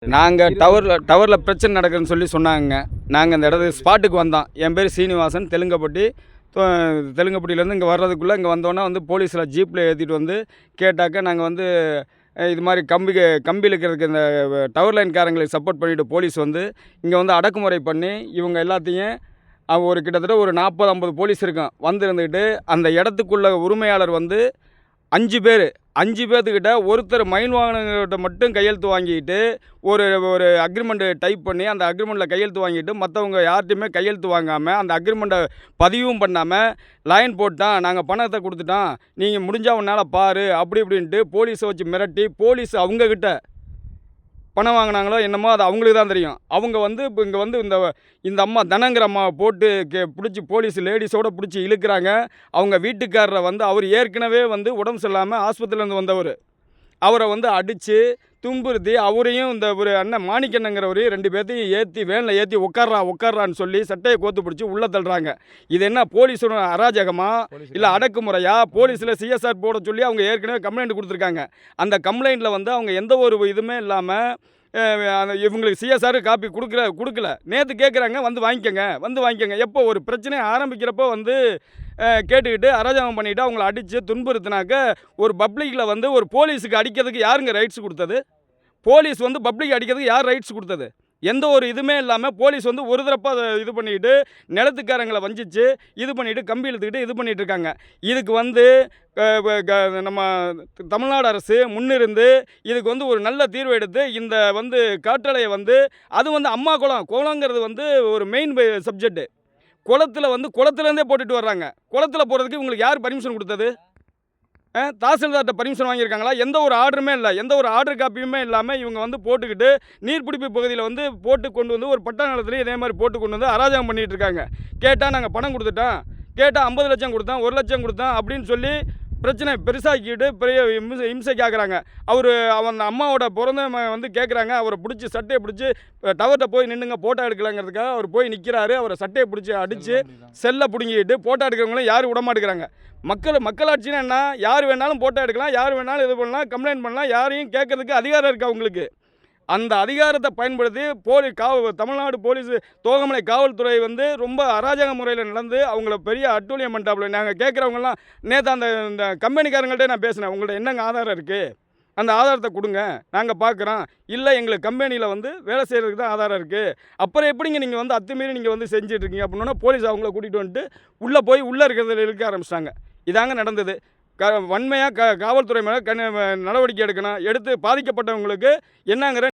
நாங்கள் டவரில் பிரச்சனை நடக்குதுன்னு சொல்லி சொன்னாங்க. நாங்கள் அந்த இடத்துக்கு ஸ்பாட்டுக்கு வந்தோம். என் பேர் சீனிவாசன், தெலுங்கப்பட்டி. தெலுங்கப்பட்டியிலேருந்து இங்கே வர்றதுக்குள்ளே இங்கே வந்தோன்னே வந்து போலீஸில் ஜீப்பில் ஏற்றிட்டு வந்து கேட்டாக்க நாங்கள் வந்து இது மாதிரி கம்பி இழுக்கிறதுக்கு இந்த டவர் லைன்காரங்களுக்கு சப்போர்ட் பண்ணிவிட்டு போலீஸ் வந்து இங்கே வந்து அடக்குமுறை பண்ணி இவங்க எல்லாத்தையும் ஒரு கிட்டத்தட்ட ஒரு 40-50 போலீஸ் இருக்கும் வந்து இருந்துக்கிட்டு அந்த இடத்துக்குள்ள உரிமையாளர் வந்து 5 பேர்த்துக்கிட்ட ஒருத்தர் மைன் வாங்கினவங்ககிட்ட மட்டும் கையெழுத்து வாங்கிட்டு ஒரு அக்ரிமெண்ட்டு டைப் பண்ணி அந்த அக்ரிமெண்ட்டில் கையெழுத்து வாங்கிட்டு மற்றவங்க யார்கிட்டையுமே கையெழுத்து வாங்காமல் அந்த அக்ரிமெண்ட்டை பதிவும் பண்ணாமல் லைன் போட்டான், நாங்கள் பணத்தை கொடுத்துட்டோம், நீங்கள் முடிஞ்சால் உன்னால் பாரு அப்படி இப்படின்ட்டு போலீஸை வச்சு மிரட்டி போலீஸ் அவங்கக்கிட்ட பணம் வாங்கினாங்களோ என்னமோ அது அவங்களுக்கு தான் தெரியும். அவங்க வந்து இப்போ இங்கே வந்து இந்த அம்மா தனங்கிற அம்மாவை போட்டு பிடிச்சி போலீஸ் லேடிஸோடு பிடிச்சி இழுக்கிறாங்க. அவங்க வீட்டுக்காரரை வந்து அவர் ஏற்கனவே வந்து உடம்பு சரியில்லாமல் ஆஸ்பத்திரியிலேருந்து வந்தவர். அவரை வந்து அடித்து துன்புறுத்தி அவரையும் இந்த ஒரு அண்ணன் மாணிக்கண்ணங்கிறவர் 2 பேர்த்தையும் ஏற்றி வேனில் ஏற்றி உட்கார்றான்னு சொல்லி சட்டையை கோத்து பிடிச்சி உள்ளே தள்ளுறாங்க. இது என்ன போலீஸோட அராஜகமா இல்லை அடக்குமுறையா? போலீஸில் சிஎஸ்ஆர் போட சொல்லி அவங்க ஏற்கனவே கம்ப்ளைண்ட் கொடுத்துருக்காங்க. அந்த கம்ப்ளைண்ட்டில் வந்து அவங்க எந்த ஒரு இதுவுமே இல்லாமல் இவங்களுக்கு சிஎஸ்ஆர் காப்பி கொடுக்கல. நேற்று கேட்குறாங்க வந்து வாங்கிக்கோங்க. எப்போ ஒரு பிரச்சனை ஆரம்பிக்கிறப்போ வந்து கேட்டுக்கிட்டு அராஜகம் பண்ணிவிட்டு அவங்கள அடித்து துன்புறுத்தினாக்க ஒரு பப்ளிக்கில் வந்து ஒரு போலீஸுக்கு அடிக்கிறதுக்கு யாருங்க ரைட்ஸ் கொடுத்தது? போலீஸ் வந்து பப்ளிக் அடிக்கிறதுக்கு யார் ரைட்ஸ் கொடுத்தது? எந்த ஒரு இதுவுமே இல்லாமல் போலீஸ் வந்து ஒரு தரப்பாக இது பண்ணிக்கிட்டு நிலத்துக்காரங்களை வஞ்சிச்சு இது பண்ணிவிட்டு கம்பி இழுத்துக்கிட்டு இது பண்ணிகிட்டு இருக்காங்க. இதுக்கு வந்து நம்ம தமிழ்நாடு அரசு முன்னிருந்து இதுக்கு வந்து ஒரு நல்ல தீர்வு எடுத்து இந்த வந்து காற்றலையை வந்து அது வந்து அம்மா குளங்கிறது வந்து ஒரு மெயின் சப்ஜெக்டு. குளத்துலேருந்தே போட்டுட்டு வர்றாங்க. குளத்தில் போகிறதுக்கு இவங்களுக்கு யார் பர்மிஷன் கொடுத்தது? தாசில்தார்கிட்ட பர்மிஷன் வாங்கியிருக்காங்களா? எந்த ஒரு ஆர்டருமே இல்லை. எந்த ஒரு ஆர்டர் காப்பியுமே இல்லாமல் இவங்க வந்து போட்டுக்கிட்டு நீர்பிடிப்பு பகுதியில் வந்து போட்டு கொண்டு வந்து ஒரு பட்டா நிலத்துலேயும் இதே மாதிரி போட்டு கொண்டு வந்து அராஜகம் பண்ணிகிட்டு இருக்காங்க. கேட்டால் நாங்கள் பணம் கொடுத்துட்டோம், கேட்டால் 50 லட்சம் கொடுத்தோம், 1 லட்சம் கொடுத்தோம் அப்படின்னு சொல்லி பிரச்சனை பெருசாக்கிட்டு பெரிய இம்சைக்கு ஆக்குறாங்க. அந்த அம்மாவோட பிறந்த வந்து கேட்குறாங்க. அவரை பிடிச்சி சட்டையை பிடிச்சி டவர்கிட்ட போய் நின்றுங்க போட்டோ எடுக்கலாங்கிறதுக்காக அவர் போய் நிற்கிறாரு. அவரை சட்டையை பிடிச்சி அடித்து செல்லை பிடுங்கிட்டு போட்டோ எடுக்கிறவங்களும் யாரும் விடமாட்டேங்கிறாங்க. மக்களாட்சினா என்ன? யார் வேணாலும் போட்டோ எடுக்கலாம், யார் வேணாலும் இது பண்ணலாம், கம்ப்ளைண்ட் பண்ணலாம், யாரையும் கேட்கறதுக்கு அதிகாரம் இருக்குது அவங்களுக்கு. அந்த அதிகாரத்தை பயன்படுத்தி தமிழ்நாடு போலீஸ் தோகமலை காவல்துறை வந்து ரொம்ப அராஜக முறையில் நடந்து அவங்கள பெரிய அட்டூழியம் பண்ணிட்டாப்புல. நாங்கள் கேட்குறவங்கலாம் நேற்று இந்த கம்பெனிக்காரங்கள்ட்ட நான் பேசினேன். உங்கள்ட்ட என்னங்க ஆதாரம் இருக்குது? அந்த ஆதாரத்தை கொடுங்க, நாங்கள் பார்க்குறோம். இல்லை எங்களுக்கு கம்பெனியில் வந்து வேலை செய்கிறதுக்கு தான் ஆதாரம் இருக்குது. அப்புறம் எப்படிங்க நீங்கள் வந்து அத்துமீறி நீங்கள் வந்து செஞ்சிட்ருக்கீங்க அப்படின்னா போலீஸ் அவங்கள கூட்டிகிட்டு வந்துட்டு உள்ளே இருக்கிறதுல இழுக்க ஆரம்பிச்சிட்டாங்க. இதாங்க நடந்தது. வன்மையாக காவல்துறை மேலே நடவடிக்கை எடுக்கணும். எடுத்து பாதிக்கப்பட்டவங்களுக்கு என்னங்கிற